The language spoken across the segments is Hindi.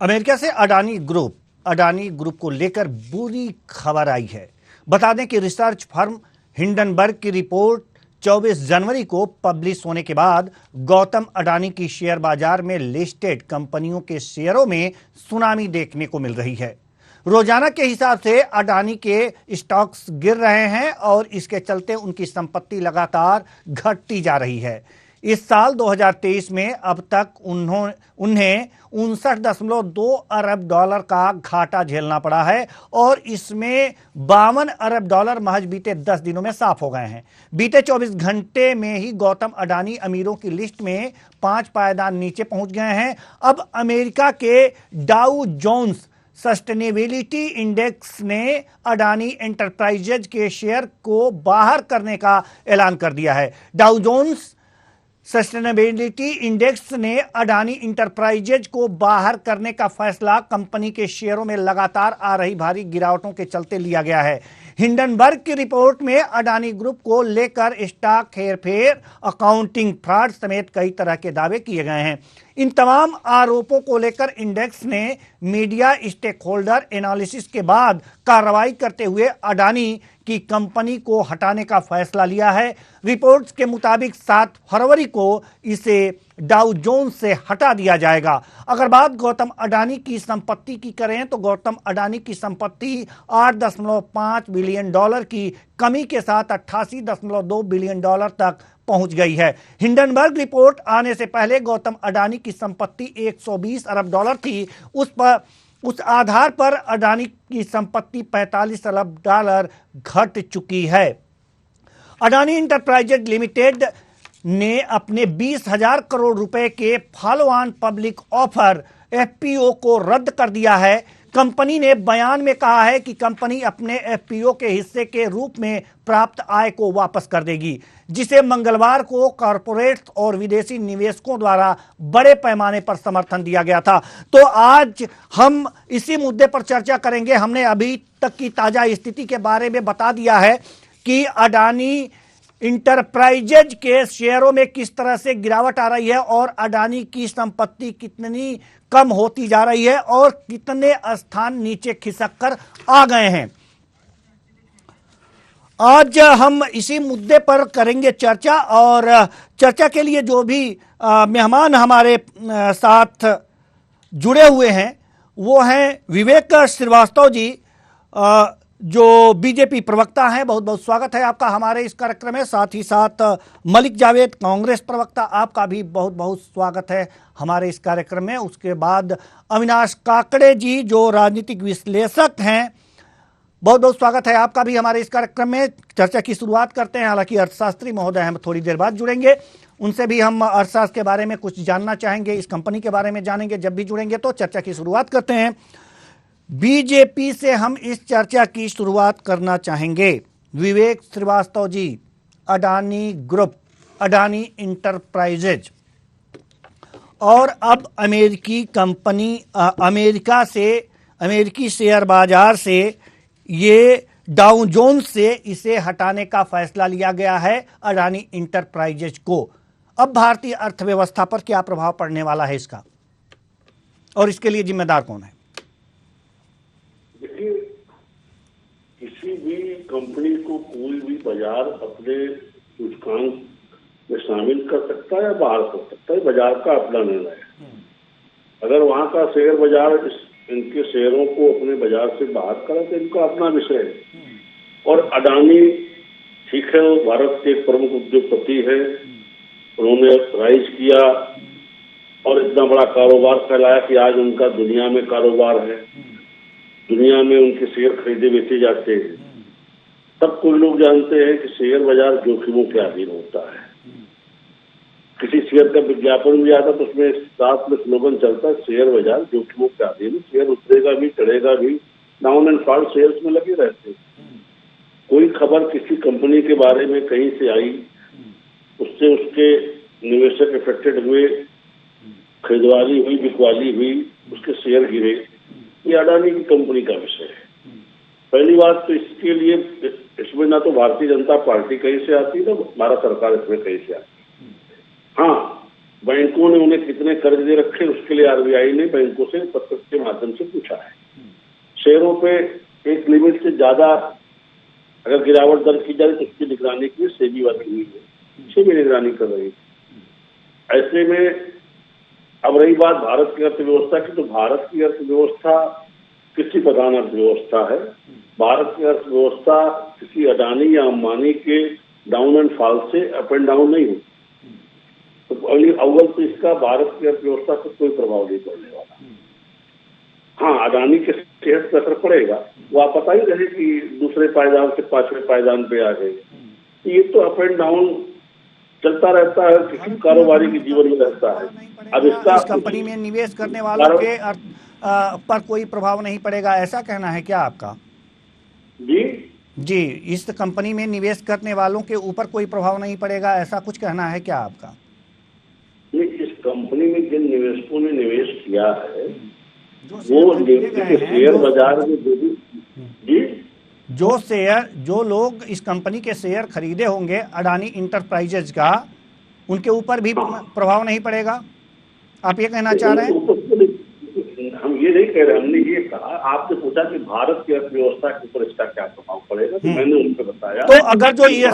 अमेरिका से अडानी ग्रुप को लेकर बुरी खबर आई है। बता दें कि रिसर्च फर्म हिंडनबर्ग की रिपोर्ट 24 जनवरी को पब्लिश होने के बाद गौतम अडानी की शेयर बाजार में लिस्टेड कंपनियों के शेयरों में सुनामी देखने को मिल रही है। रोजाना के हिसाब से अडानी के स्टॉक्स गिर रहे हैं और इसके चलते उनकी संपत्ति लगातार घटती जा रही है। इस साल 2023 में अब तक उन्हें 59.2 अरब डॉलर का घाटा झेलना पड़ा है और इसमें 52 अरब डॉलर महज बीते 10 दिनों में साफ हो गए हैं। बीते 24 घंटे में ही गौतम अडानी अमीरों की लिस्ट में 5 पायदान नीचे पहुंच गए हैं। अब अमेरिका के डाउ जोन्स सस्टेनेबिलिटी इंडेक्स ने अडानी एंटरप्राइजेज के शेयर को बाहर करने का ऐलान कर दिया है। डाउ जोन्स सस्टेनेबिलिटी इंडेक्स ने अडानी इंटरप्राइजेज को बाहर करने का फैसला कंपनी के शेयरों में लगातार आ रही भारी गिरावटों के चलते लिया गया है। हिंडनबर्ग की रिपोर्ट में अडानी ग्रुप को लेकर स्टॉक हेरफेर, अकाउंटिंग फ्रॉड समेत कई तरह के दावे किए गए हैं। इन तमाम आरोपों को लेकर इंडेक्स ने मीडिया स्टेक होल्डर एनालिसिस के बाद कार्रवाई करते हुए अडानी की कंपनी को हटाने का फैसला लिया है। रिपोर्ट्स के मुताबिक 7 फरवरी को इसे डाउ जोन्स से हटा दिया जाएगा। अगर बात गौतम अडानी की संपत्ति की करें तो गौतम अडानी की संपत्ति 8.5 बिलियन डॉलर की कमी के साथ 88.2 बिलियन डॉलर तक पहुंच गई है। हिंडनबर्ग रिपोर्ट आने से पहले गौतम अडानी की संपत्ति 120 अरब डॉलर थी। उस आधार पर अडानी की संपत्ति 45 अरब डॉलर घट चुकी है। अडानी इंटरप्राइजेज लिमिटेड ने अपने 20,000 करोड़ रुपए के follow on public offer FPO को रद्द कर दिया है। कंपनी ने बयान में कहा है कि कंपनी अपने एफपीओ के हिस्से के रूप में प्राप्त आय को वापस कर देगी, जिसे मंगलवार को कॉरपोरेट्स और विदेशी निवेशकों द्वारा बड़े पैमाने पर समर्थन दिया गया था। तो आज हम इसी मुद्दे पर चर्चा करेंगे। हमने अभी तक की ताजा स्थिति के बारे में बता दिया है कि अडानी इंटरप्राइजेज के शेयरों में किस तरह से गिरावट आ रही है और अडानी की संपत्ति कितनी कम होती जा रही है और कितने स्थान नीचे खिसक कर आ गए हैं। आज हम इसी मुद्दे पर करेंगे चर्चा और चर्चा के लिए जो भी मेहमान हमारे साथ जुड़े हुए हैं वो हैं विवेक श्रीवास्तव जी, जो बीजेपी प्रवक्ता हैं। बहुत बहुत स्वागत है आपका हमारे इस कार्यक्रम में। साथ ही साथ मलिक जावेद, कांग्रेस प्रवक्ता, आपका भी बहुत बहुत स्वागत है हमारे इस कार्यक्रम में। उसके बाद अविनाश काकड़े जी, जो राजनीतिक विश्लेषक हैं, बहुत बहुत स्वागत है आपका भी हमारे इस कार्यक्रम में। चर्चा की शुरुआत करते हैं। हालांकि अर्थशास्त्री महोदय हम थोड़ी देर बाद जुड़ेंगे, उनसे भी हम अर्थशास्त्र के बारे में कुछ जानना चाहेंगे, इस कंपनी के बारे में जानेंगे जब भी जुड़ेंगे। तो चर्चा की शुरुआत करते हैं। बीजेपी से हम इस चर्चा की शुरुआत करना चाहेंगे। विवेक श्रीवास्तव जी, अडानी ग्रुप, अडानी इंटरप्राइजेज और अब अमेरिकी कंपनी अमेरिकी शेयर बाजार से ये डाउ जोन्स से इसे हटाने का फैसला लिया गया है अडानी इंटरप्राइजेज को। अब भारतीय अर्थव्यवस्था पर क्या प्रभाव पड़ने वाला है इसका, और इसके लिए जिम्मेदार कौन है? देखिए, किसी भी कंपनी को कोई भी बाजार अपने सूचकांक में शामिल कर सकता है या बाहर कर सकता है, बाजार का अपना निर्णय है। अगर वहां का शेयर बाजार इनके शेयरों को अपने बाजार से बाहर करे तो इनका अपना विषय है। और अडानी ठीक है, भारत के एक प्रमुख उद्योगपति है, उन्होंने राइज किया और इतना बड़ा कारोबार फैलाया कि आज उनका दुनिया में कारोबार है, दुनिया में उनके शेयर खरीदे बेचे जाते हैं। तब कोई लोग जानते हैं कि शेयर बाजार जोखिमों के अधीन होता है। किसी शेयर का विज्ञापन भी आता तो उसमें साथ में स्लोगन चलता है, शेयर बाजार जोखिमों के अधीन, शेयर उतरेगा भी चढ़ेगा भी, डाउन एंड फॉल शेयर्स में लगे रहते हैं। कोई खबर किसी कंपनी के बारे में कहीं से आई, उससे उसके निवेशक इफेक्टेड हुए, खरीदवाली हुई, बिकवाली हुई, उसके शेयर गिरे, ये अडानी की कंपनी का विषय है। पहली बात तो इसके लिए इसमें ना तो भारतीय जनता पार्टी कहीं से आती है, ना भारत सरकार इसमें कहीं से आती है। हाँ, बैंकों ने उन्हें कितने कर्ज दे रखे उसके लिए आरबीआई ने बैंकों से पत्र के माध्यम से पूछा है। शेयरों पे एक लिमिट से ज्यादा अगर गिरावट दर्ज की जाए तो उसकी निगरानी के लिए सेबी वाली हुई है, सेबी निगरानी कर रही है। ऐसे में अब रही बात भारत की अर्थव्यवस्था की, तो भारत की अर्थव्यवस्था कृषि प्रधान अर्थव्यवस्था है। भारत की अर्थव्यवस्था किसी अडानी या अंबानी के डाउन एंड फॉल से अप एंड डाउन नहीं होती। तो अव्वल तो इसका भारत की अर्थव्यवस्था पर कोई प्रभाव नहीं पड़ने वाला। हाँ, अडानी के सेहत पर असर पड़ेगा, वो आप पता ही रहे कि दूसरे पायदान से पांचवें पायदान पे आ गए। ये तो अप एंड डाउन चलता रहता है, किसी कारोबारी के जीवन में रहता है। अब इसका इस कंपनी में निवेश करने वालों के पर कोई प्रभाव नहीं पड़ेगा, ऐसा कहना है क्या आपका? जी, इस कंपनी में निवेश करने वालों के ऊपर कोई प्रभाव नहीं पड़ेगा, ऐसा कुछ कहना है क्या आपका? इस कंपनी में जिन निवेशकों ने निवेश किया है वो शेयर बाजार में जी जो लोग इस कंपनी के शेयर खरीदे होंगे अडानी इंटरप्राइजेज का, उनके ऊपर भी प्रभाव नहीं पड़ेगा, आप ये कहना चाह रहे हैं? हम ये नहीं कह रहे, हमने ये कहा, आपने पूछा कि भारत की अर्थव्यवस्था के ऊपर इसका क्या प्रभाव पड़ेगा, तो मैंने उनको बताया। तो अगर जो ये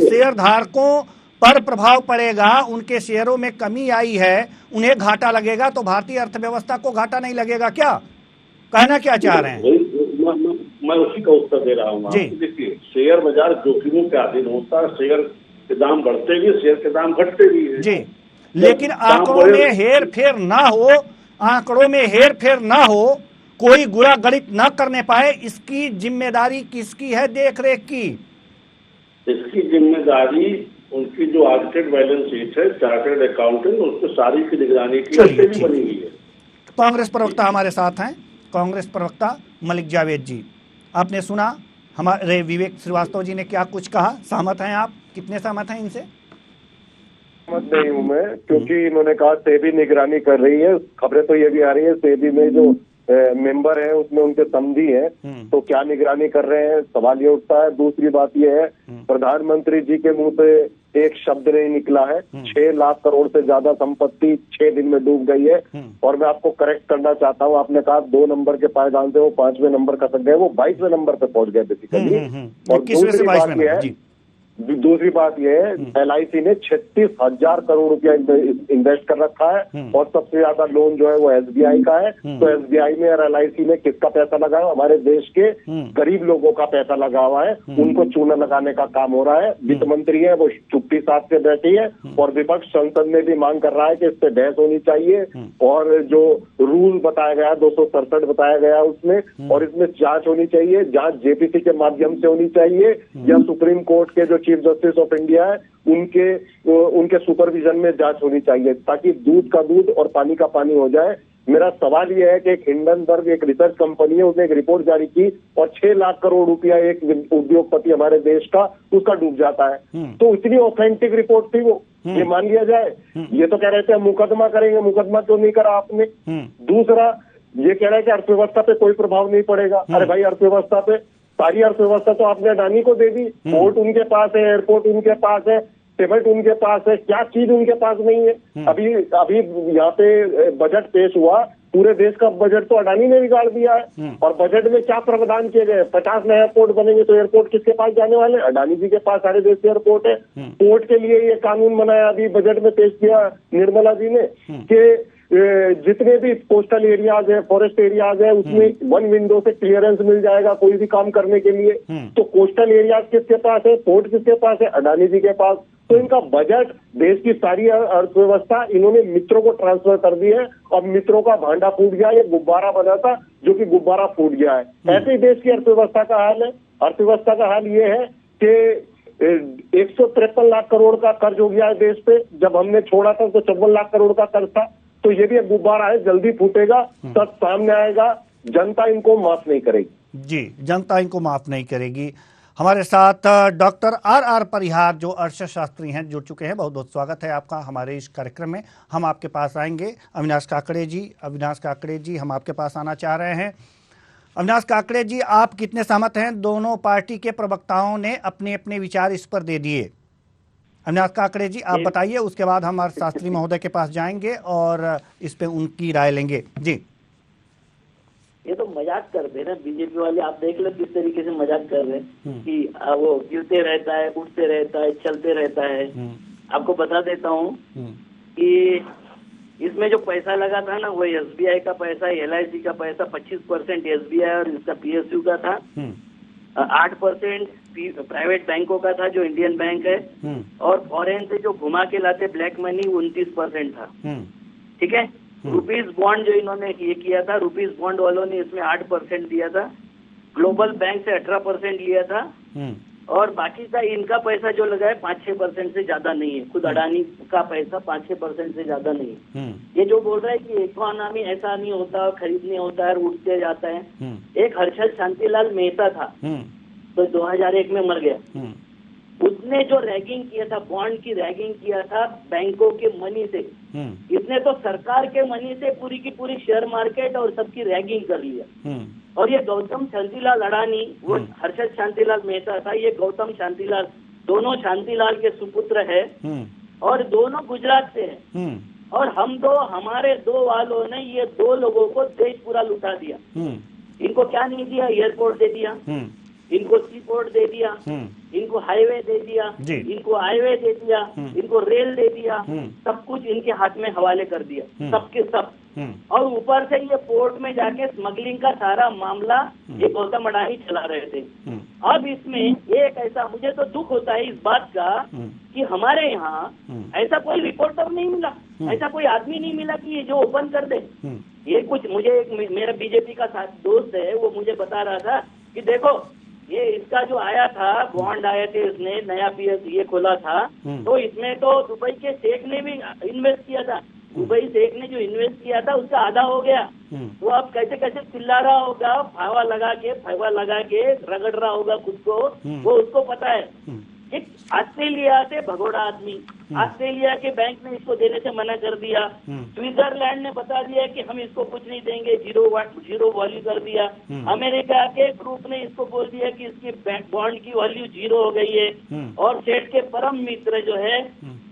शेयर धारकों पर प्रभाव पड़ेगा, उनके शेयरों में कमी आई है, उन्हें घाटा लगेगा, तो भारतीय अर्थव्यवस्था को घाटा नहीं लगेगा क्या? कहना क्या चाह रहे हैं? मैं उसी का उत्तर दे रहा हूँ। देखिए, शेयर बाजार जोखिमों के अधीन होता है, शेयर के दाम बढ़ते भी, शेयर के दाम घटते भी है जी, लेकिन आंकड़ों में हेर फेर ना हो, आंकड़ों में हेर फेर ना हो, कोई गुरा गणित न करने पाए, इसकी जिम्मेदारी किसकी है देख रेख की? इसकी जिम्मेदारी उनकी जो ऑडिटेड बैलेंस शीट है, चार्टर्ड अकाउंटेंट, उसको सारी की निगरानी की भी बनी हुई है। कांग्रेस प्रवक्ता हमारे साथ हैं, कांग्रेस प्रवक्ता मलिक जावेद जी, आपने सुना हमारे विवेक श्रीवास्तव जी ने क्या कुछ कहा, सहमत हैं आप? कितने सहमत हैं इनसे? सहमत नहीं हूँ मैं, क्योंकि इन्होंने कहा सेबी निगरानी कर रही है। खबरें तो ये भी आ रही है सेबी में जो मेंबर है उसमें उनके समधी हैं, तो क्या निगरानी कर रहे हैं, सवाल ये उठता है। दूसरी बात ये है, प्रधानमंत्री जी के मुंह से एक शब्द नहीं निकला है। 6 लाख करोड़ से ज्यादा संपत्ति 6 दिन में डूब गई है। और मैं आपको करेक्ट करना चाहता हूँ, आपने कहा 2 नंबर के पायदान से वो 5वें नंबर खसक गए, वो 22वें नंबर पे पहुंच गए बेसिकली। और दूसरी बात ये है, LIC ने 36,000 करोड़ रुपया इन्वेस्ट कर रखा है, और सबसे ज्यादा लोन जो है वो SBI का है। तो SBI में और LIC में किसका पैसा लगा है? हमारे देश के गरीब लोगों का पैसा लगा हुआ है, उनको चूना लगाने का काम हो रहा है। वित्त मंत्री है वो चुप्पी साथ से बैठी है, और विपक्ष संसद में भी मांग कर रहा है कि इस पे बहस होनी चाहिए, और जो रूल बताया गया 267 बताया गया उसमें, और इसमें जांच होनी चाहिए। जांच JPC के माध्यम से होनी चाहिए, या सुप्रीम कोर्ट के जो चीफ जस्टिस ऑफ इंडिया है उनके सुपरविजन में जांच होनी चाहिए, ताकि दूध का दूध और पानी का पानी हो जाए। मेरा सवाल यह है कि एक हिंडनबर्ग एक रिसर्च कंपनी है, उसने एक रिपोर्ट जारी की, और 6 लाख करोड़ रुपया एक उद्योगपति हमारे देश का उसका डूब जाता है। तो इतनी ऑथेंटिक रिपोर्ट थी वो, ये मान लिया जाए। ये तो कह रहे थे मुकदमा करेंगे, मुकदमा क्यों नहीं करा आपने? दूसरा ये कह रहा है कि अर्थव्यवस्था पे कोई प्रभाव नहीं पड़ेगा। अरे भाई, अर्थव्यवस्था पे सारी अर्थव्यवस्था तो आपने अडानी को दे दी। पोर्ट उनके पास है, एयरपोर्ट उनके पास है, सीमेंट उनके पास है, क्या चीज उनके पास नहीं है? अभी यहाँ पे बजट पेश हुआ, पूरे देश का बजट तो अडानी ने बिगाड़ दिया है। और बजट में क्या प्रावधान किए गए? 50 नए एयरपोर्ट बनेंगे, तो एयरपोर्ट किसके पास जाने वाले? अडानी जी के पास सारे देश के एयरपोर्ट है। पोर्ट के लिए ये कानून बनाया, अभी बजट में पेश किया निर्मला जी ने, कि जितने भी कोस्टल एरियाज है, फॉरेस्ट एरियाज है, उसमें 1 विंडो से क्लियरेंस मिल जाएगा कोई भी काम करने के लिए। तो कोस्टल एरियाज किसके पास है? पोर्ट किसके पास है? अडानी जी के पास। तो इनका बजट, देश की सारी अर्थव्यवस्था इन्होंने मित्रों को ट्रांसफर कर दी है, और मित्रों का भांडा फूट गया। ये गुब्बारा बना था जो कि गुब्बारा फूट गया है। ऐसे ही देश की अर्थव्यवस्था का हाल है। अर्थव्यवस्था का हाल ये है कि 153 लाख करोड़ का कर्ज हो गया है देश पे। जब हमने छोड़ा था तो 54 लाख करोड़ का कर्ज था। तो ये भी एक गुब्बारा है, जल्दी फूटेगा, सब सामने आएगा। जनता इनको माफ नहीं करेगी। जी, जनता इनको माफ नहीं करेगी। हमारे साथ डॉक्टर RR परिहार जो अर्थशास्त्री हैं जुड़ चुके हैं। बहुत बहुत स्वागत है आपका हमारे इस कार्यक्रम में। हम आपके पास आएंगे। अविनाश काकड़े जी हम आपके पास आना चाह रहे हैं। अविनाश काकड़े जी, आप कितने सहमत हैं? दोनों पार्टी के प्रवक्ताओं ने अपने अपने विचार इस पर दे दिए। अविनाश काकड़े जी, आप बताइए, उसके बाद हम अर्थशास्त्री महोदय के पास जाएंगे और इस पे उनकी राय लेंगे। जी। ये तो मजाक करते हैं ना बीजेपी वाले, आप देख लो किस तरीके से मजाक कर रहे हैं कि वो गिरते रहता है, उठते रहता है, चलते रहता है। आपको बता देता हूँ कि इसमें जो पैसा लगा था ना, वो एसबीआई का पैसा, एलआईसी का पैसा 25% एसबीआई और इसका पीएसयू का था, 8% प्राइवेट बैंकों का था जो इंडियन बैंक है, और फॉरेन से जो घुमा के लाते ब्लैक मनी 29% था। ठीक है। रुपीज बॉन्ड जो इन्होंने ये किया था, रुपीज बॉन्ड वालों ने इसमें 8% दिया था, ग्लोबल बैंक से 18% लिया था, और बाकी का इनका पैसा जो लगा है 5-6% से ज्यादा नहीं है। खुद अडानी का पैसा 5-6% से ज्यादा नहीं है। ये जो बोल रहा है कि इकोनॉमी ऐसा नहीं होता, खरीदने होता है, उठते जाता है। एक हर्षद शांतिलाल मेहता था, तो 2001 में मर गया। उसने जो रैगिंग किया था, बॉन्ड की रैगिंग किया था बैंकों के मनी से, इसने तो सरकार के मनी से पूरी की पूरी शेयर मार्केट और सबकी रैगिंग कर लिया। और ये गौतम शांतिलाल अडानी, वो हर्षद शांतिलाल मेहता था, ये गौतम शांतिलाल, दोनों शांतिलाल के सुपुत्र है और दोनों गुजरात से है। और हमारे दो वालों ने ये दो लोगों को देश पूरा लुटा दिया। इनको क्या नहीं दिया? एयरपोर्ट दे दिया, इनको सी पोर्ट दे दिया, इनको हाईवे दे दिया, इनको हाईवे दे दिया, इनको रेल दे दिया, सब कुछ इनके हाथ में हवाले कर दिया, सबके सब। और ऊपर से ये पोर्ट में जाके स्मगलिंग का सारा मामला ये गौतम अडानी चला रहे थे। अब इसमें एक ऐसा, मुझे तो दुख होता है इस बात का कि हमारे यहाँ ऐसा कोई रिपोर्टर नहीं मिला, ऐसा कोई आदमी नहीं मिला कि ये जो ओपन कर दे। ये कुछ, मुझे एक मेरा बीजेपी का साथ दोस्त है, वो मुझे बता रहा था कि देखो ये इसका जो आया था, बॉन्ड आए थे, इसने नया पीएस ये खोला था, तो इसमें तो दुबई के शेख ने भी इन्वेस्ट किया था। दुबई शेख ने जो इन्वेस्ट किया था उसका आधा हो गया। वो अब कैसे कैसे चिल्ला रहा होगा, फावा लगा के रगड़ रहा होगा खुद को, वो उसको पता है। एक ऑस्ट्रेलिया से भगोड़ा आदमी, ऑस्ट्रेलिया के बैंक ने इसको देने से मना कर दिया। स्विट्जरलैंड ने बता दिया कि हम इसको कुछ नहीं देंगे, जीरो वैल्यू कर दिया। अमेरिका के ग्रुप ने इसको बोल दिया कि इसकी बॉन्ड की वैल्यू 0 हो गई है। और सेठ के परम मित्र जो है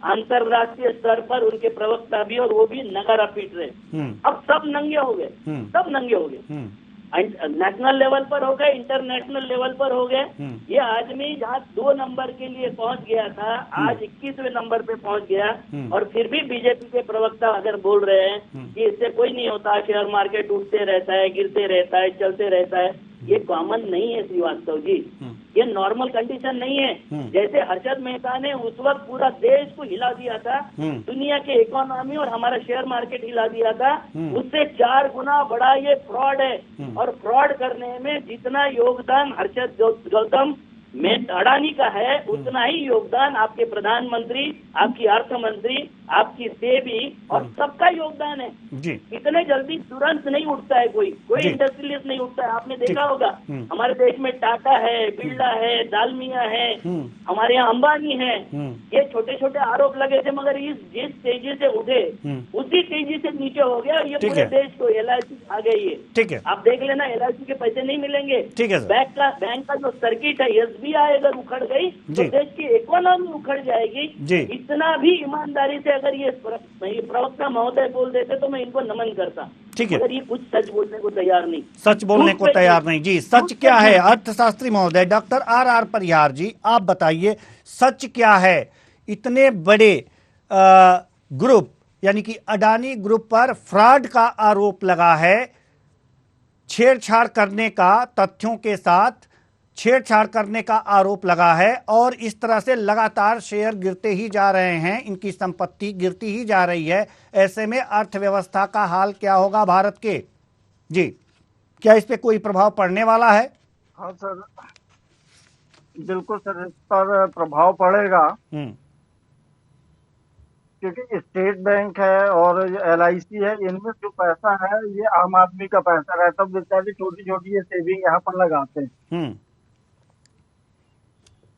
अंतरराष्ट्रीय स्तर पर, उनके प्रवक्ता भी, और वो भी नगारा पीट रहे। अब सब नंगे हो गए, सब नंगे हो गए, नेशनल लेवल पर हो गए, इंटरनेशनल लेवल पर हो गए। ये आदमी जहाँ 2 नंबर के लिए पहुंच गया था, आज 21वें नंबर पे पहुंच गया। और फिर भी बीजेपी के प्रवक्ता अगर बोल रहे हैं कि इससे कोई नहीं होता, शेयर मार्केट उठते रहता है, गिरते रहता है, चलते रहता है, ये कॉमन नहीं है श्रीवास्तव जी, ये नॉर्मल कंडीशन नहीं है। जैसे हर्षद मेहता ने उस वक्त पूरा देश को हिला दिया था, दुनिया के इकोनॉमी और हमारा शेयर मार्केट हिला दिया था, उससे 4 गुना बड़ा ये फ्रॉड है। और फ्रॉड करने में जितना योगदान हर्षद गौतम अडानी का है, उतना ही योगदान आपके प्रधानमंत्री, आपकी अर्थ मंत्री, आपकी सेबी और सबका योगदान है जी। इतने जल्दी तुरंत नहीं उठता है कोई इंडस्ट्रियलिस्ट नहीं उठता है। आपने देखा होगा हमारे देश में टाटा है, बिरला है, दालमिया है, हमारे यहाँ अंबानी है। ये छोटे छोटे आरोप लगे थे, मगर जिस तेजी से उठे उसी तेजी से नीचे हो गया। ये पूरे देश को एलआईसी आ गई है। ठीक है, आप देख लेना, एलआईसी के पैसे नहीं मिलेंगे। बैंक का जो सर्किट है, एसबीआई अगर उखड़ गई तो देश की इकोनॉमी उखड़ जाएगी। इतना भी ईमानदारी से अगर ये प्रवक्ता महोदय बोल देते तो मैं इनको नमन करता। ठीक है, अगर ये कुछ सच बोलने को तैयार नहीं, सच बोलने को तैयार नहीं जी। सच क्या है अर्थशास्त्री महोदय? डॉक्टर आर परिहार जी, आप बताइए सच क्या है? इतने बड़े ग्रुप यानी कि अडानी ग्रुप पर फ्रॉड का आरोप लगा है, छेड़छाड़ करने का, तथ्यों के साथ छेड़छाड़ करने का आरोप लगा है, और इस तरह से लगातार शेयर गिरते ही जा रहे हैं, इनकी संपत्ति गिरती ही जा रही है। ऐसे में अर्थव्यवस्था का हाल क्या होगा भारत के? जी, क्या इस पे कोई प्रभाव पड़ने वाला है? हाँ सर, बिल्कुल सर, इस पर प्रभाव पड़ेगा, क्योंकि स्टेट बैंक है और एलआईसी है, इनमें जो पैसा है ये आम आदमी का पैसा रहता है। बेचारे छोटी छोटी ये सेविंग यहाँ पर लगाते हैं,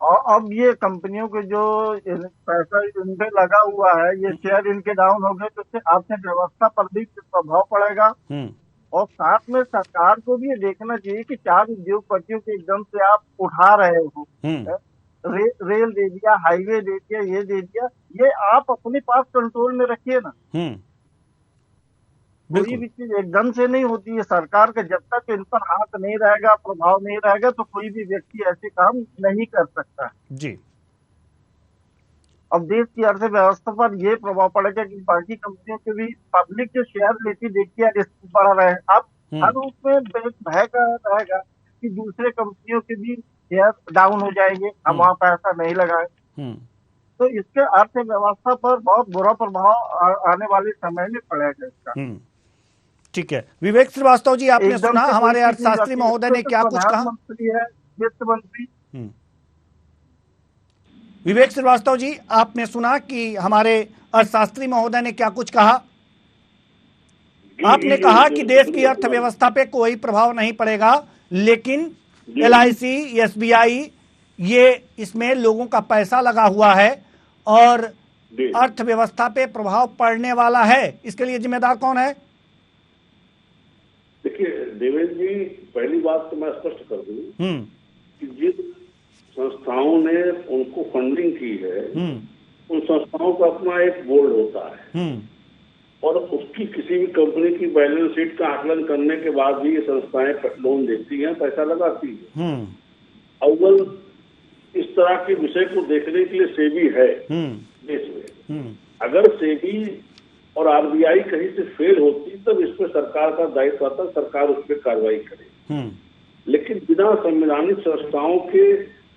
और अब ये कंपनियों के जो पैसा इन पे लगा हुआ है, ये शेयर इनके डाउन हो गए तो इससे अर्थव्यवस्था पर भी प्रभाव पड़ेगा। और साथ में सरकार को भी ये देखना चाहिए कि 4 उद्योगपतियों के एकदम से आप उठा रहे हो, रेल दे दिया, हाईवे दे दिया, ये दे दिया, ये आप अपने पास कंट्रोल में रखिए ना। कोई बिल्कुल। भी चीज एकदम से नहीं होती है। सरकार का जब तक इन पर हाथ नहीं रहेगा, प्रभाव नहीं रहेगा, तो कोई भी व्यक्ति ऐसे काम नहीं कर सकता। जी। अब देश की अर्थव्यवस्था पर ये प्रभाव पड़ेगा कि बाकी कंपनियों के भी पब्लिक जो शेयर लेती देखिए रिस्क बढ़ रहे हैं। अब हर उसमें भय का रहेगा कि दूसरे कंपनियों के भी शेयर डाउन हो जाएंगे, हम वहां पैसा नहीं लगाए, तो इसके अर्थव्यवस्था पर बहुत बुरा प्रभाव आने वाले समय में पड़ेगा इसका। ठीक है, विवेक श्रीवास्तव जी, आपने सुना हमारे अर्थशास्त्री महोदय ने क्या कुछ कहा? प्रधानमंत्री है, वित्त मंत्री। विवेक श्रीवास्तव जी, आपने सुना कि हमारे अर्थशास्त्री महोदय ने क्या कुछ कहा? आपने कहा कि देश की अर्थव्यवस्था पे कोई प्रभाव नहीं पड़ेगा, लेकिन LIC, SBI, ये इसमें लोगों का पैसा लगा हुआ है और अर्थव्यवस्था पे प्रभाव पड़ने वाला है। इसके लिए जिम्मेदार कौन है? देखिए देवेंद्र जी, पहली बात तो मैं स्पष्ट कर दूं कि जिन संस्थाओं ने उनको फंडिंग की है, उन संस्थाओं का अपना एक बोर्ड होता है और उसकी किसी भी कंपनी की बैलेंस शीट का आकलन करने के बाद भी ये संस्थाएं लोन देती हैं, पैसा लगाती है। अव्वल इस तरह के विषय को देखने के लिए सेबी है देश में। अगर सेबी और RBI कहीं से फेल होती तब इस पर सरकार का दायित्व आता, सरकार उस पर कार्रवाई करे। लेकिन बिना संवैधानिक संस्थाओं के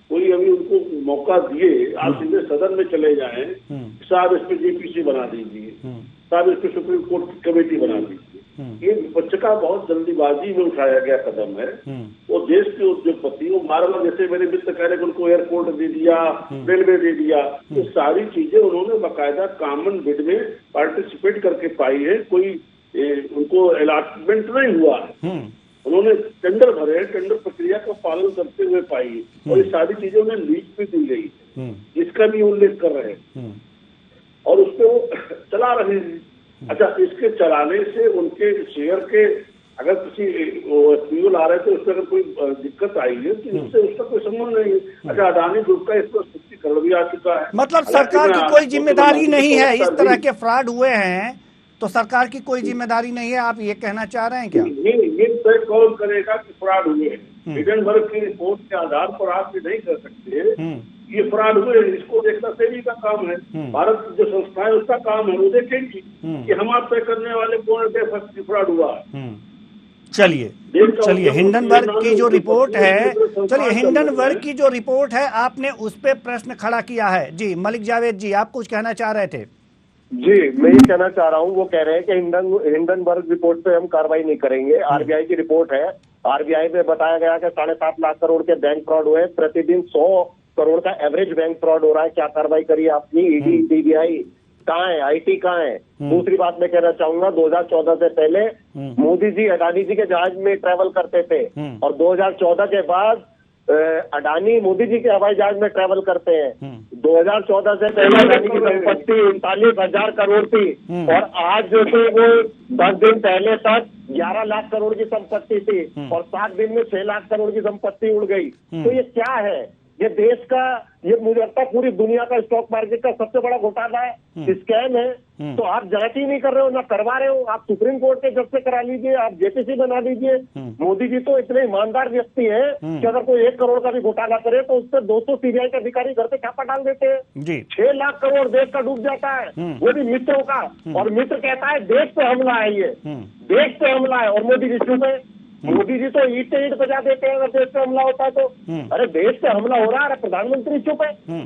कोई अभी उनको मौका दिए, आप सीधे सदन में चले जाएं, साहब इस पर JPC बना दीजिए, साहब इस पर सुप्रीम कोर्ट की कमेटी बना दीजिए, ये विपक्ष का बहुत जल्दीबाजी में उठाया गया कदम है। वो देश के उद्योगपति वो बार बार, जैसे मेरे मित्र कह रहे उनको एयरपोर्ट दे दिया, रेलवे दे दिया, ये सारी चीजें उन्होंने बाकायदा कॉमन बिड में पार्टिसिपेट करके पाई है, कोई उनको अलॉटमेंट नहीं हुआ है। उन्होंने टेंडर भरे, टेंडर प्रक्रिया का पालन करते हुए पाई और ये सारी चीजें उन्हें लीक भी दी गई, इसका भी उल्लेख कर रहे हैं और उस पर वो चला रहे हैं। अच्छा, इसके चलाने से उनके शेयर के अगर किसी फ्यूल आ रहे थे उस पर अगर कोई दिक्कत आई है तो इससे उसका कोई संबंध नहीं है। अच्छा, अडानी ग्रुप का इस पर स्पष्टीकरण भी आ चुका है। मतलब सरकार की कोई जिम्मेदारी नहीं है, इस तरह के फ्रॉड हुए हैं तो सरकार की कोई जिम्मेदारी नहीं है, आप ये कहना चाह रहे हैं क्या? ये तय कौन करेगा कि फ्रॉड हुए हैं? हिंडनबर्ग की रिपोर्ट के आधार पर आप ये नहीं कर सकते ये फ्रॉड हुए, इसको देखना सेबी का काम है। भारत की जो संस्था है उसका काम है, वो देखेंगी कि हम आप तय करने वाले कौन से फ्रॉड हुआ है। चलिए हिंडनबर्ग की जो रिपोर्ट है, हिंडनबर्ग की जो रिपोर्ट है आपने उस पे प्रश्न खड़ा किया है। जी मलिक जावेद जी, आप कुछ कहना चाह रहे थे? जी, मैं ये कहना चाह रहा हूँ, वो कह रहे हैं कि हिंडनबर्ग रिपोर्ट पे हम कार्रवाई नहीं करेंगे। RBI की रिपोर्ट है, RBI में बताया गया कि 7.5 लाख करोड़ के बैंक फ्रॉड हुए, प्रतिदिन 100 करोड़ का एवरेज बैंक फ्रॉड हो रहा है। क्या कार्रवाई करी आपने? ED, CBI कहाँ है? IT कहाँ है? दूसरी बात मैं कहना चाहूंगा, 2014 से पहले मोदी जी अडानी जी के जहाज में ट्रेवल करते थे और 2014 के बाद अडानी मोदी जी के हवाई जहाज में ट्रेवल करते हैं। 2014 से पहले अडानी की संपत्ति 39,000 करोड़ थी और आज जो थी वो 10 दिन पहले तक 11 लाख करोड़ की संपत्ति थी और 7 दिन में 6 लाख करोड़ की संपत्ति उड़ गई। तो ये क्या है? ये देश का, ये मुझे लगता है पूरी दुनिया का स्टॉक मार्केट का सबसे बड़ा घोटाला है, स्कैम है। तो आप जांच ही नहीं कर रहे हो, ना करवा रहे हो। आप सुप्रीम कोर्ट के जज से करा लीजिए, आप JPC बना लीजिए। मोदी जी तो इतने ईमानदार व्यक्ति हैं कि अगर कोई 1 करोड़ का भी घोटाला करे तो उस पर 200 CBI के अधिकारी घर पे छापा डाल देते हैं। 6 लाख करोड़ देश का डूब जाता है, वो भी मित्रों का। और मित्र कहता है देश पे हमला है, ये देश पे हमला है, और मोदी जी चुप है। मोदी जी तो ईट से ईट बजा देते हैं अगर देश पे हमला होता है तो। अरे देश पे हमला हो रहा है, प्रधानमंत्री चुप है।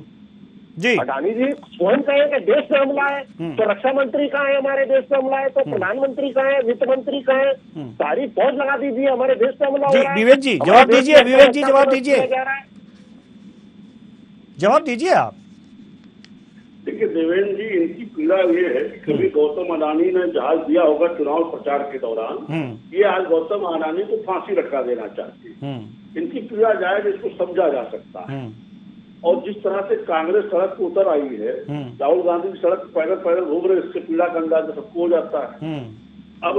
जी अडानी जी स्वयं कहे कि देश पे हमला है, तो रक्षा मंत्री कहाँ है? हमारे देश पे हमला है तो प्रधानमंत्री कहाँ है? वित्त मंत्री कहाँ है? सारी फौज लगा दीजिए, हमारे देश पे हमला हो रहा है। विवेक जी जवाब दीजिए, विवेक जी जवाब दीजिए, जवाब दीजिए आप। देखिए देवेंद्र जी, इनकी पीड़ा ये है कि कभी गौतम अडानी ने जहाज दिया होगा चुनाव प्रचार के दौरान, ये आज गौतम अडानी को फांसी लटका देना चाहते हैं। इनकी पीड़ा जायज, इसको समझा जा सकता है। और जिस तरह से कांग्रेस सड़क पर उतर आई है, राहुल गांधी की सड़क पैदल पैदल घूम रहे, इससे पीड़ा का अंदाजा सबको हो जाता है। अब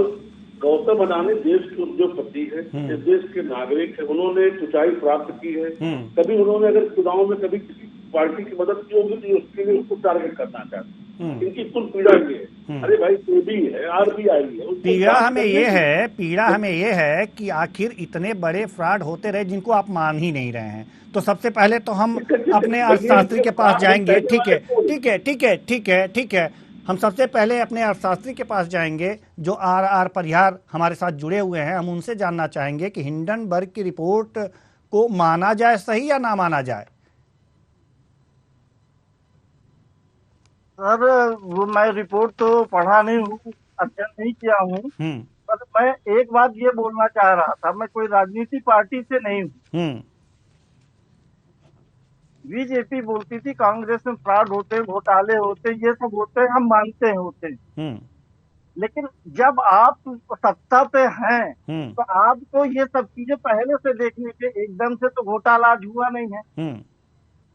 गौतम अडानी देश के उद्योगपति है, इस देश के नागरिक है, उन्होंने ऊंचाई प्राप्त की है। कभी उन्होंने अगर चुनाव में कभी किसी पार्टी की मदद की होगी तो उसके लिए उसको टारगेट करना चाहते हैं। इनकी कुल पीड़ा ये है। अरे भाई सेबी है, आरबीआई है, उसको पीड़ा काम हमें करने ये की- है, पीड़ा हमें ये है कि आखिर इतने बड़े फ्रॉड होते रहे जिनको आप मान ही नहीं रहे हैं। तो सबसे पहले तो हम अपने अर्थशास्त्री के पास जाएंगे। ठीक है, ठीक है, ठीक है, ठीक है, ठीक है। हम सबसे पहले अपने अर्थशास्त्री के पास जाएंगे जो आर परिहार हमारे साथ जुड़े हुए हैं। हम उनसे जानना चाहेंगे कि हिंडनबर्ग की रिपोर्ट को माना जाए सही या ना माना जाए। सर वो मैं रिपोर्ट तो पढ़ा नहीं हूँ, अध्ययन नहीं किया हूँ, पर मैं एक बात ये बोलना चाह रहा था, मैं कोई राजनीति पार्टी से नहीं हूँ। बीजेपी बोलती थी कांग्रेस में फ्रॉड होते, घोटाले होते, ये सब होते हैं, हम मानते हैं होते हैं। लेकिन जब आप सत्ता पे हैं तो आपको ये सब चीजें पहले से देखनी चाहिए। एकदम से तो घोटाला आज हुआ नहीं है।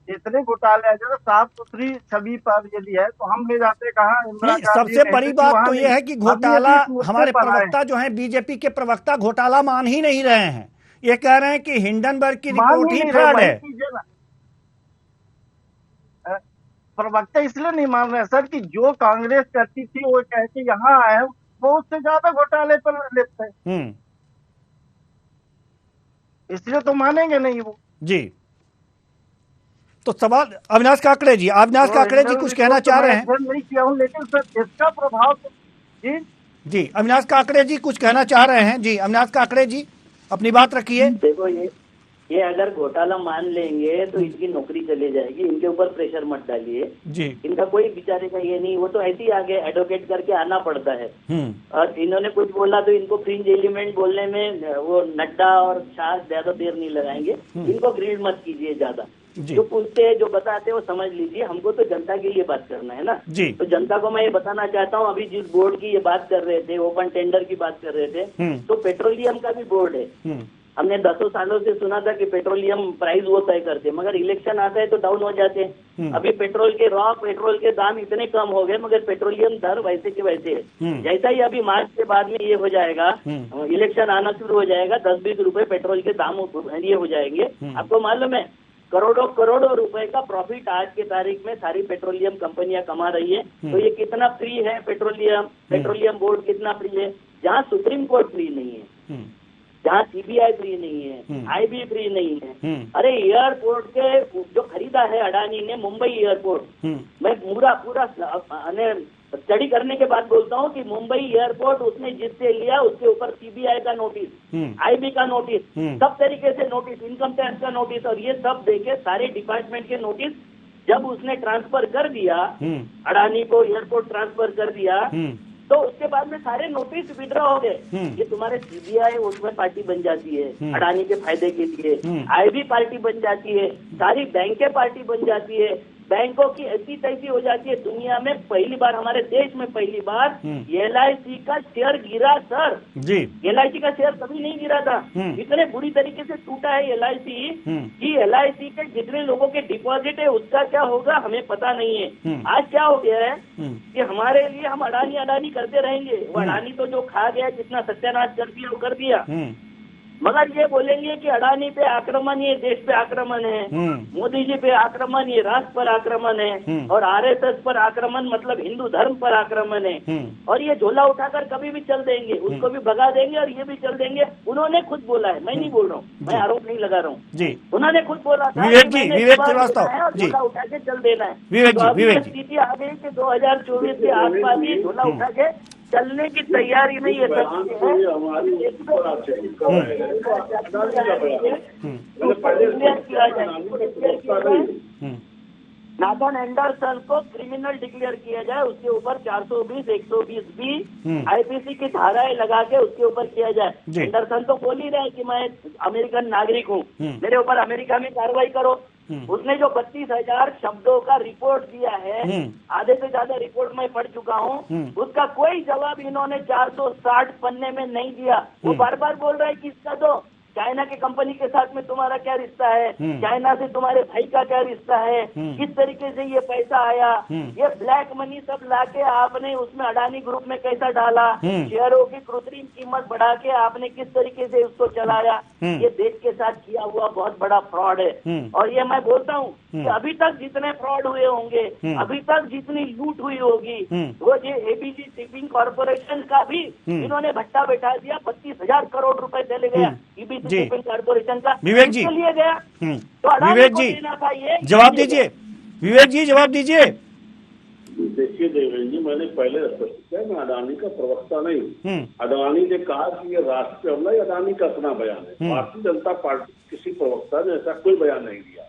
इतने घोटाले जरा साफ सुथरी छवि पर यदि है तो हम ले जाते कहाँ, इंदिरा नहीं, गांधी सबसे बड़ी बात तो यह है कि घोटाला, हमारे प्रवक्ता जो हैं बीजेपी के प्रवक्ता घोटाला मान ही नहीं रहे हैं। ये कह रहे हैं कि हिंडनबर्ग की रिपोर्ट ही फ्रॉड है। प्रवक्ता इसलिए नहीं मान रहे सर कि जो कांग्रेस करती थी वो कह के यहाँ आए वो उससे ज्यादा घोटाले पर लेते हैं, इसलिए तो मानेंगे नहीं वो जी। तो सवाल अविनाश काकड़े जी, अविनाश काकड़े जी कुछ कहना चाह रहे हैं? नहीं किया हूँ, लेकिन सर इसका प्रभाव जी जी, अविनाश काकड़े जी कुछ कहना चाह रहे हैं। जी अविनाश काकड़े जी अपनी बात रखिए। देखो ये अगर घोटाला मान लेंगे तो इनकी नौकरी चली जाएगी। इनके ऊपर प्रेशर मत डालिए जी। इनका कोई बेचारे का ये नहीं, वो तो ऐसे ही आगे एडवोकेट करके आना पड़ता है। और इन्होंने कुछ बोला तो इनको फ्रिंज एलिमेंट बोलने में वो नड्डा और शाह ज्यादा देर नहीं लगाएंगे। इनको ग्रीड मत कीजिए ज्यादा। जो पूछते हैं, जो बताते हैं वो समझ लीजिए। हमको तो जनता के लिए बात करना है ना जी। तो जनता को मैं ये बताना चाहता हूँ, अभी जिस बोर्ड की ये बात कर रहे थे, ओपन टेंडर की बात कर रहे थे, तो पेट्रोलियम का भी बोर्ड है। हमने 10 सालों से सुना था कि पेट्रोलियम प्राइस वो तय करते, मगर इलेक्शन आता है तो डाउन हो जाते हैं। अभी पेट्रोल के दाम इतने कम हो गए, मगर पेट्रोलियम दर वैसे के वैसे है। जैसा ही अभी मार्च के बाद में ये हो जाएगा, इलेक्शन आना शुरू हो जाएगा, 10-20 रुपए पेट्रोल के दाम ये हो जाएंगे। आपको मालूम है करोड़ों रुपए का प्रॉफिट आज के तारीख में सारी पेट्रोलियम कंपनियां कमा रही है। तो ये कितना फ्री है पेट्रोलियम बोर्ड कितना फ्री है, जहाँ सुप्रीम कोर्ट फ्री नहीं है, जहाँ सीबीआई फ्री नहीं है, आईबी फ्री नहीं है। अरे एयरपोर्ट के जो खरीदा है अडानी ने, मुंबई एयरपोर्ट, मैं पूरा स्टडी करने के बाद बोलता हूँ कि मुंबई एयरपोर्ट उसने जिससे लिया उसके ऊपर सीबीआई का नोटिस, आईबी का नोटिस, सब तरीके से नोटिस, इनकम टैक्स का नोटिस, और ये सब देके सारे डिपार्टमेंट के नोटिस जब उसने ट्रांसफर कर दिया, अडानी को एयरपोर्ट ट्रांसफर कर दिया, तो उसके बाद में सारे नोटिस विड्रॉ हो गए। ये तुम्हारे सीबीआई उसमें पार्टी बन जाती है अडानी के फायदे के लिए, आईबी पार्टी बन जाती है, सारी बैंकें पार्टी बन जाती है, बैंकों की ऐसी तैसी हो जाती है। दुनिया में पहली बार, हमारे देश में पहली बार LIC का शेयर गिरा सर जी। LIC का शेयर कभी नहीं गिरा था। इतने बुरी तरीके से टूटा है LIC कि LIC के जितने लोगों के डिपॉजिट है उसका क्या होगा हमें पता नहीं है। आज क्या हो गया है कि हमारे लिए हम अडानी करते रहेंगे। वो अडानी तो जो खा गया, जितना सत्यानाश कर दिया वो कर दिया, मगर ये बोलेंगे कि अडानी पे आक्रमण, ये देश पे आक्रमण है, मोदी जी पे आक्रमण, ये राष्ट्र पर आक्रमण है, और RSS पर आक्रमण मतलब हिंदू धर्म पर आक्रमण है। और ये झोला उठाकर कभी भी चल देंगे, उसको भी भगा देंगे और ये भी चल देंगे। उन्होंने खुद बोला है, मैं नहीं बोल रहा हूँ, मैं आरोप नहीं लगा रहा हूँ, उन्होंने खुद बोला था विवेक श्रीवास्तव जी, झोला उठा के चल देना है। विवेक जी स्थिति आ गई कि 2024 के आसपास ही झोला उठा के चलने की तैयारी नहीं है। नाथन एंडरसन को क्रिमिनल डिक्लेयर किया जाए, उसके ऊपर 420, 120B IPC की धाराएं लगा के उसके ऊपर किया जाए। एंडरसन तो बोल ही रहे कि मैं अमेरिकन नागरिक हूँ, मेरे ऊपर अमेरिका में कार्रवाई करो। उसने जो 32,000 शब्दों का रिपोर्ट दिया है, आधे से ज्यादा रिपोर्ट मैं पढ़ चुका हूँ, उसका कोई जवाब इन्होंने 460 पन्ने में नहीं दिया। वो बार बार बोल रहा है कि इसका दो, चाइना के कंपनी के साथ में तुम्हारा क्या रिश्ता है, चाइना से तुम्हारे भाई का क्या रिश्ता है, किस तरीके से ये पैसा आया, ये ब्लैक मनी सब लाके आपने उसमें अडानी ग्रुप में कैसा डाला, शेयरों की कृत्रिम कीमत बढ़ा के आपने किस तरीके से उसको चलाया, ये देश के साथ किया हुआ बहुत बड़ा फ्रॉड है। और ये मैं बोलता हूँ कि अभी तक जितने फ्रॉड हुए होंगे, अभी तक जितनी लूट हुई होगी, वो ये एबीसी शिपिंग कॉर्पोरेशन का भी इन्होंने भट्टा बैठा दिया, 32,000 करोड़ रुपए चले गया एबीसी शिपिंग कॉर्पोरेशन का, विवेक जी लिए गया। तो विवेक जी जवाब दीजिए, विवेक जी जवाब दीजिए। देखिए देवेंद्र जी, मैंने पहले स्पष्ट किया, मैं अडानी का प्रवक्ता नहीं हूँ। अडानी ने कहा कि ये राष्ट्र पे हमला, ये अडानी का अपना बयान है। भारतीय जनता पार्टी किसी प्रवक्ता ने ऐसा कोई बयान नहीं दिया।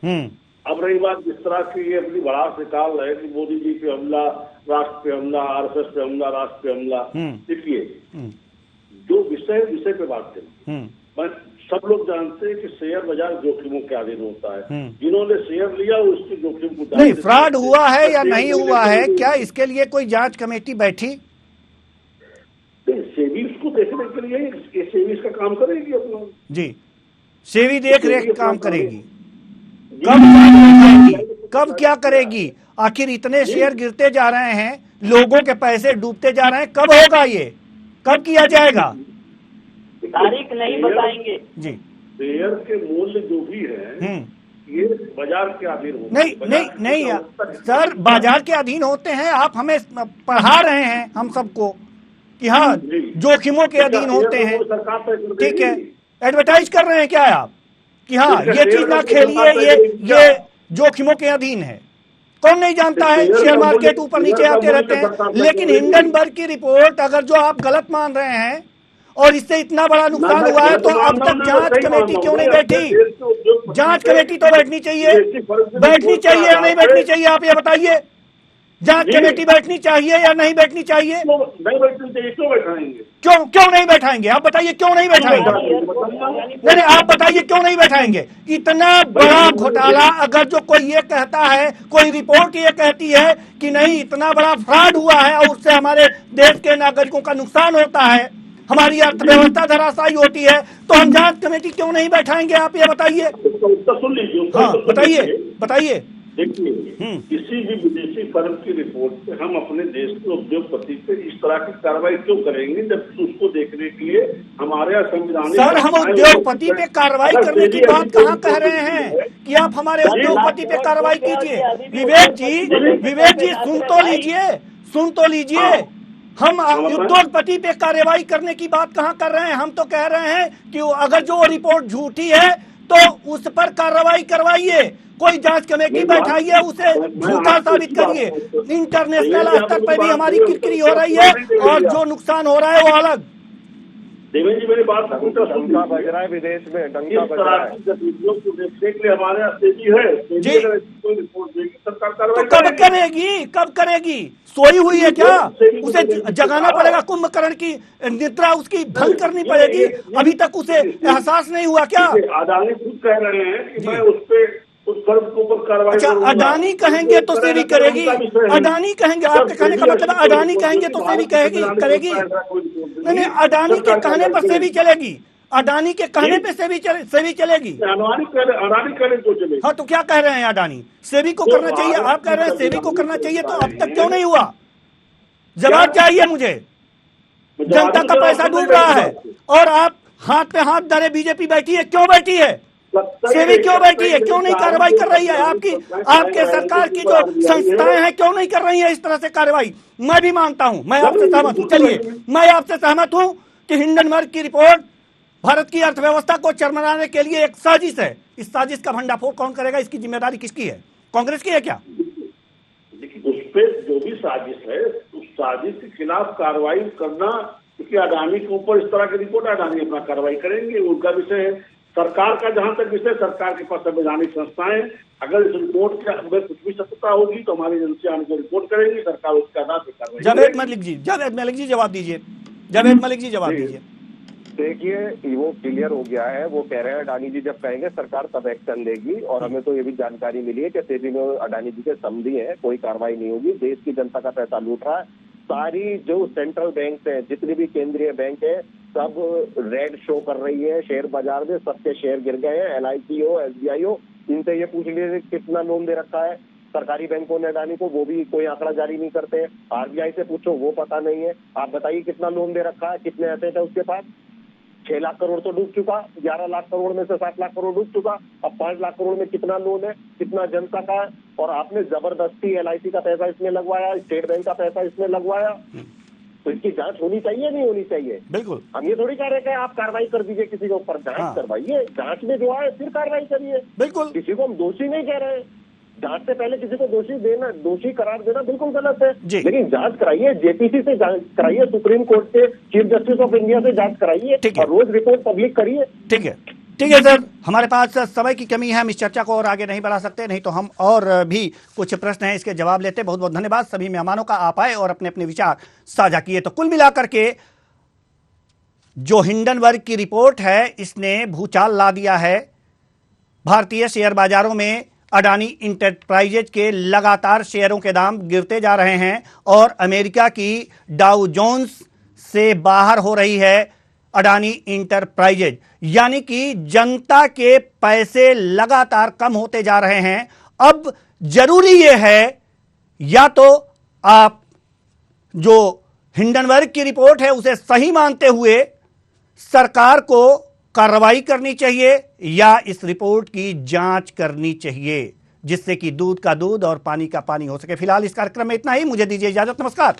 अब रही बात जिस तरह की ये अपनी भड़ास निकाल रहे कि मोदी जी पे हमला, राष्ट्र पे हमला, आरएसएस पे हमला, राष्ट्र पे हमला। देखिए, जो विषय पे बात करें, मैं सब लोग जानते हैं कि शेयर बाजार जोखिमों के अधीन होता है। जिन्होंने शेयर लिया उसकी जोखिम को नहीं, फ्रॉड हुआ है या नहीं हुआ है, क्या इसके लिए कोई जांच कमेटी बैठी? सेबी उसको देखने के लिए सेबी इसका काम करेगी अपना। जी, सेबी देख रेख काम करेगी। कब क्या करेगी? आखिर इतने शेयर गिरते जा रहे हैं, लोगों के पैसे डूबते जा रहे हैं, कब होगा ये? कब किया जाएगा? तारीख नहीं बताएंगे जी। शेयर के मूल्य जो भी है ये बाजार के अधीन होते नहीं नहीं नहीं सर, बाजार के अधीन होते हैं। आप हमें पढ़ा रहे हैं हम सबको कि हाँ जोखिमों के अधीन होते हैं। ठीक है, एडवर्टाइज कर रहे हैं क्या आप कि हाँ ये चीज ना खेलिए, ये जोखिमों के अधीन है? कौन नहीं जानता है, शेयर मार्केट ऊपर नीचे आते रहते हैं। लेकिन हिंडनबर्ग की रिपोर्ट अगर जो आप गलत मान रहे हैं और इससे इतना बड़ा नुकसान हुआ है, तो अब तक जांच कमेटी क्यों नहीं बैठी? जांच कमेटी तो बैठनी चाहिए या नहीं बैठनी चाहिए? आप ये बताइए, जांच कमेटी बैठनी चाहिए या नहीं बैठनी चाहिए? नहीं बैठनी चाहिए। क्यों बैठाएंगे? क्यों नहीं बैठाएंगे? आप बताइए क्यों नहीं बैठाएंगे? नहीं, आप बताइए क्यों नहीं बैठाएंगे? इतना बड़ा घोटाला, अगर जो कोई ये कहता है, कोई रिपोर्ट ये कहती है कि नहीं इतना बड़ा फ्रॉड हुआ है और उससे हमारे देश के नागरिकों का नुकसान होता है, हमारी अर्थव्यवस्था धराशायी होती है, तो हम जांच कमेटी क्यों नहीं बैठाएंगे? आप ये बताइए। सुन लीजिए। हाँ बताइए। देखिए, किसी भी विदेशी फर्म की रिपोर्ट पे हम अपने देश के उद्योगपति पे इस तरह की कार्रवाई क्यों करेंगे, जबकि उसको देखने के लिए हमारे यहाँ संविधान। सर, हम उद्योगपति पे कार्रवाई करने की बात कहाँ कह रहे हैं कि आप हमारे उद्योगपति पे कार्रवाई कीजिए? विवेक जी सुन तो लीजिए। हम उद्योगपति पे कार्रवाई करने की बात कहाँ कर रहे हैं? हम तो कह रहे हैं कि अगर जो रिपोर्ट झूठी है तो उस पर कार्रवाई करवाइए, कोई जांच कमेटी बैठाइए, उसे झूठा साबित करिए। इंटरनेशनल स्तर पर भी हमारी किरकिरी हो रही है और जो नुकसान हो रहा है वो अलग। देवेंद्र जी, मेरी बात डंका बज रहा है विदेश में, डंका बज रहा है। गतिविधियों को देखने के लिए हमारे यहाँ सेबी है। कोई रिपोर्ट देगी, सरकार कार्रवाई कब करेगी? सोई हुई है क्या? उसे जगाना पड़ेगा, कुंभकर्ण की निद्रा उसकी भंग करनी पड़ेगी। अभी तक उसे एहसास नहीं हुआ क्या? अडानी खुद कह रहे हैं कि मैं उस फर्म के ऊपर कार्रवाई। अच्छा, अडानी कहेंगे तो सेबी करेगी? अडानी कहेंगे, आपके कहने का मतलब अडानी कहेंगे तो सेबी करेगी? नहीं, अडानी के कहने पर सेबी चलेगी। अडानी के कहने पे सेबी चलेगी। अडानी कहने को चलेगी। हाँ, तो क्या कह रहे हैं अडानी? सेबी को करना चाहिए, आप कह रहे हैं सेबी को करना चाहिए, तो अब तक क्यों नहीं हुआ? जवाब चाहिए मुझे। जनता का पैसा डूब रहा है और आप हाथ पे हाथ धरे बीजेपी बैठी है। क्यों बैठी है? सेबी क्यों बैठी है? क्यों नहीं कार्रवाई कर रही है? आपके सरकार की जो संस्थाएं हैं क्यों नहीं कर रही है इस तरह से कार्रवाई? मैं भी मानता हूं, मैं आपसे सहमत हूं। चलिए, मैं आपसे सहमत हूं कि हिंडनबर्ग की रिपोर्ट भारत की अर्थव्यवस्था को चरमराने के लिए एक साजिश है। इस साजिश का भंडाफोड़ कौन करेगा? इसकी जिम्मेदारी किसकी है? कांग्रेस की है क्या? देखिए, उस पे जो भी साजिश है, उस साजिश के खिलाफ कार्रवाई करना, क्योंकि अडानी के ऊपर इस तरह की रिपोर्ट, अडानी अपना कार्रवाई करेंगे, उनका विषय है। सरकार का जहां तक विषय, सरकार के पास संवैधानिक संस्थाएं, अगर इस रिपोर्ट में कुछ भी सत्यता होगी तो हमारी एजेंसियां हमको रिपोर्ट करेंगी, सरकार उसके आधार पर कार्रवाई। जावेद मलिक जी जवाब दीजिए। जावेद मलिक जी जवाब दीजिए। देखिए, वो क्लियर हो गया है। वो कह रहे हैं अडानी जी जब कहेंगे सरकार तब एक्शन लेगी, और हमें तो ये भी जानकारी मिली है कि सेबी में अडानी जी के समझी है, कोई कार्रवाई नहीं होगी। देश की जनता का पैसा लूट रहा है। सारी जो सेंट्रल बैंक है, जितनी भी केंद्रीय बैंक है, सब रेड शो कर रही है शेयर बाजार में, सबके शेयर गिर गए हैं। LIC हो, SBI हो, इनसे ये पूछ लीजिए कितना लोन दे रखा है सरकारी बैंकों ने अडानी को, वो भी कोई आंकड़ा जारी नहीं करते हैं। RBI से पूछो, वो पता नहीं है। आप बताइए कितना लोन दे रखा है, कितने एसेट है उसके पास। 6 लाख करोड़ तो डूब चुका, 11 लाख करोड़ में से 7 लाख करोड़ डूब चुका। अब 5 लाख करोड़ में कितना लोन है, कितना जनता का है। और आपने जबरदस्ती LIC का पैसा इसमें लगवाया, स्टेट बैंक का पैसा इसमें लगवाया, तो इसकी जांच होनी चाहिए नहीं होनी चाहिए। बिल्कुल, हम ये थोड़ी कह रहे हैं आप कार्रवाई कर दीजिए किसी के ऊपर, जांच करवाइए, जांच में जो आए फिर कार्रवाई करिए। बिल्कुल, किसी को हम दोषी नहीं कह रहे, जांच से पहले किसी को दोषी करार देना बिल्कुल गलत है, लेकिन जांच कराइए, JPC से जांच कराइए, सुप्रीम कोर्ट से, चीफ जस्टिस ऑफ इंडिया से जांच कराइए और रोज रिपोर्ट पब्लिक करिए। ठीक है सर, हमारे पास समय की कमी है, हम इस चर्चा को और आगे नहीं बढ़ा सकते, नहीं तो हम और भी कुछ प्रश्न हैं इसके जवाब लेते। बहुत बहुत धन्यवाद सभी मेहमानों का, आप आए और अपने अपने विचार साझा किए। तो कुल मिलाकर के जो हिंडनबर्ग की रिपोर्ट है इसने भूचाल ला दिया है। भारतीय शेयर बाजारों में अडानी इंटरप्राइजेज के लगातार शेयरों के दाम गिरते जा रहे हैं और अमेरिका की डाउ जोन्स से बाहर हो रही है अडानी इंटरप्राइजेज, यानी कि जनता के पैसे लगातार कम होते जा रहे हैं। अब जरूरी यह है, या तो आप जो हिंडनबर्ग की रिपोर्ट है उसे सही मानते हुए सरकार को कार्रवाई करनी चाहिए या इस रिपोर्ट की जांच करनी चाहिए, जिससे कि दूध का दूध और पानी का पानी हो सके। फिलहाल इस कार्यक्रम में इतना ही, मुझे दीजिए इजाजत, नमस्कार।